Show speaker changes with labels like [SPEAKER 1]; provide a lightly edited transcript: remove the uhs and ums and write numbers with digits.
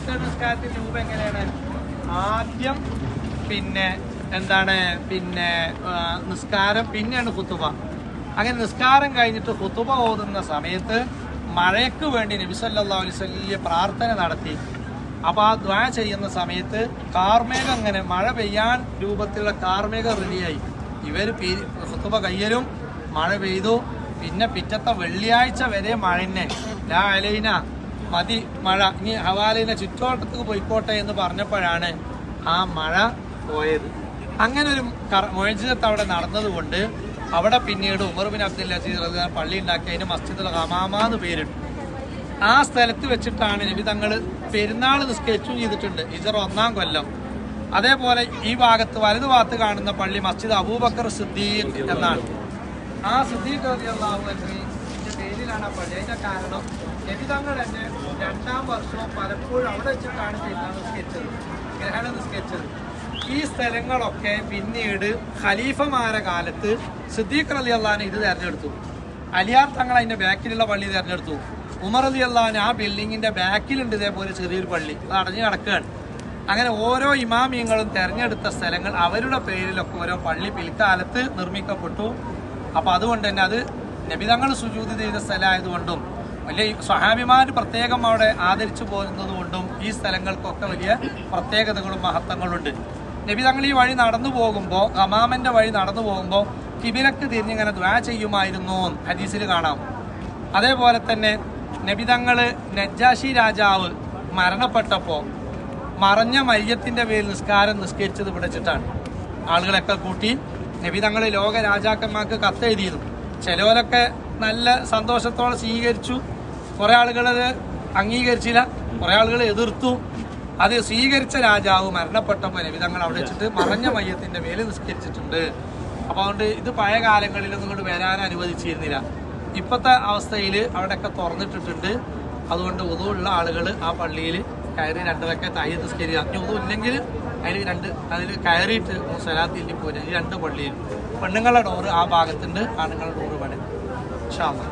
[SPEAKER 1] വിത്തർ നിസ്കാരത്തിന്റെ രൂപം എങ്ങനെയാണ്? ആദ്യം പിന്നെ എന്താണ് നിസ്കാരം, പിന്നെയാണ് ഖുതുബ. അങ്ങനെ നിസ്കാരം കഴിഞ്ഞിട്ട് ഖുതുബ ഓതുന്ന സമയത്ത് മഴയ്ക്ക് വേണ്ടി നബി സല്ലല്ലാഹു അലൈഹി വസല്ലം പ്രാർത്ഥന നടത്തി. അപ്പൊ ആ ദുആ ചെയ്യുന്ന സമയത്ത് കാർമേഘം, അങ്ങനെ മഴ പെയ്യാൻ രൂപത്തിലുള്ള കാർമേഘം റെഡിയായി. ഇവർ ഖുതുബ കയ്യലും മഴ പെയ്തു. പിന്നെ പിറ്റത്തെ വെള്ളിയാഴ്ച വരെ മഴ തന്നെ. ലാ അലൈന, മതി മഴ, ഇനി ഹവാലൈന ചുറ്റോട്ടത്തേക്ക് പോയിക്കോട്ടെ എന്ന് പറഞ്ഞപ്പോഴാണ് ആ മഴ പോയത്. അങ്ങനെ ഒരു മുഅ്ജിസത്ത് അവിടെ നടന്നതുകൊണ്ട് അവിടെ പിന്നീട് ഉമർ ബിൻ അബ്ദുൽ അസീസ് റളിയല്ലാഹു അൻഹു പള്ളി ഉണ്ടാക്കി. അതിന് മസ്ജിദുൽ ഹമാമ എന്ന് പേരിട്ടു. ആ സ്ഥലത്ത് വെച്ചിട്ടാണ് നബി തങ്ങൾ പെരുന്നാൾ നിസ്കരിച്ചും ചെയ്തിട്ടുണ്ട്, ഹിജ്റ 1-ാം കൊല്ലം. അതേപോലെ ഈ ഭാഗത്ത് വലതു ഭാഗത്ത് കാണുന്ന പള്ളി മസ്ജിദ് അബൂബക്കർ സിദ്ദീഖ് എന്നാണ്. ആ സിദ്ദീഖ് റളിയല്ലാഹു അൻഹുവിന്റെ പേരിലാണ് ആ പള്ളി. അതിന്റെ കാരണം നബി തങ്ങൾ തന്നെ 2-ാം വർഷവും പലപ്പോഴും അവിടെ വെച്ചിട്ടാണ് ഗ്രഹണം നിസ്കരിച്ചത്. ഈ സ്ഥലങ്ങളൊക്കെ പിന്നീട് ഖലീഫമാരെ കാലത്ത് സിദ്ദീഖ് റളിയല്ലാഹു അൻഹു ഇത് തെരഞ്ഞെടുത്തു. അലിയാർ തങ്ങൾ അതിന്റെ ബാക്കിലുള്ള പള്ളി തെരഞ്ഞെടുത്തു. ഉമർ റളിയല്ലാഹു അൻഹു ആ ബിൽഡിങ്ങിന്റെ ബാക്കിലുണ്ട് ഇതേപോലെ ചെറിയൊരു പള്ളി, അത് അടഞ്ഞു കിടക്കുകയാണ്. അങ്ങനെ ഓരോ ഇമാമിയങ്ങളും തെരഞ്ഞെടുത്ത സ്ഥലങ്ങൾ അവരുടെ പേരിലൊക്കെ ഓരോ പള്ളി പിൽക്കാലത്ത് നിർമ്മിക്കപ്പെട്ടു. അപ്പൊ അതുകൊണ്ട് തന്നെ അത് നബിതങ്ങൾ സുജൂദ് ചെയ്ത സ്ഥലമായതുകൊണ്ടും വലിയ സ്വഹാബിമാർ പ്രത്യേകം അവിടെ ആദരിച്ചു പോകുന്നത് കൊണ്ടും ഈ സ്ഥലങ്ങൾക്കൊക്കെ വലിയ പ്രത്യേകതകളും മഹത്വങ്ങളുണ്ട്. നബിതങ്ങൾ ഈ വഴി നടന്നു പോകുമ്പോൾ, ഹമാമന്റെ വഴി നടന്നു പോകുമ്പോൾ കിബിലക്ക് തിരിഞ്ഞിങ്ങനെ ദുആ ചെയ്യുമായിരുന്നു ഹദീസിൽ കാണാം. അതേപോലെ തന്നെ നബിതങ്ങള് നജ്ജാശി രാജാവ് മരണപ്പെട്ടപ്പോൾ മറഞ്ഞ മയ്യത്തിന്റെ പേരിൽ നിസ്കരിച്ചത് പിടിച്ചിട്ടാണ്. ആളുകളൊക്കെ കൂട്ടി നബിതങ്ങൾ ലോക രാജാക്കന്മാർക്ക് കത്തെഴുതിയിരുന്നു. ചിലവരൊക്കെ നല്ല സന്തോഷത്തോടെ സ്വീകരിച്ചു, കുറെ ആളുകൾ അത് അംഗീകരിച്ചില്ല, കുറെ ആളുകൾ എതിർത്തു. അത് സ്വീകരിച്ച രാജാവ് മരണപ്പെട്ടപ്പോൾ നബിതങ്ങൾ അവിടെ വെച്ചിട്ട് മറഞ്ഞ മയ്യത്തിന്റെ പേരിൽ നിസ്കരിച്ചിട്ടുണ്ട്. അപ്പൊ അതുകൊണ്ട് ഇത് പഴയ കാലങ്ങളിലൊന്നും കൊണ്ട് വരാൻ അനുവദിച്ചിരുന്നില്ല. ഇപ്പോഴത്തെ അവസ്ഥയിൽ അവിടെയൊക്കെ തുറന്നിട്ടിട്ടുണ്ട്. അതുകൊണ്ട് ഉദുവുള്ള ആളുകൾ ആ പള്ളിയിൽ കയറി 2 റക്അത്ത് തഹയ്യത്ത് നിസ്കരിക്കുക. അഞ്ഞ് ഉദു ഇല്ലെങ്കിൽ അതിൽ കയറിയിട്ട് സ്വലാത്തിൽ പോയി. ഈ 2 പള്ളിയിൽ പെണ്ണുങ്ങളുടെ ഡോറ് ആ ഭാഗത്തുണ്ട്, ആണുങ്ങളുടെ ഡോറ് ഇവിടെ. ഇൻഷാ അല്ലാഹ്.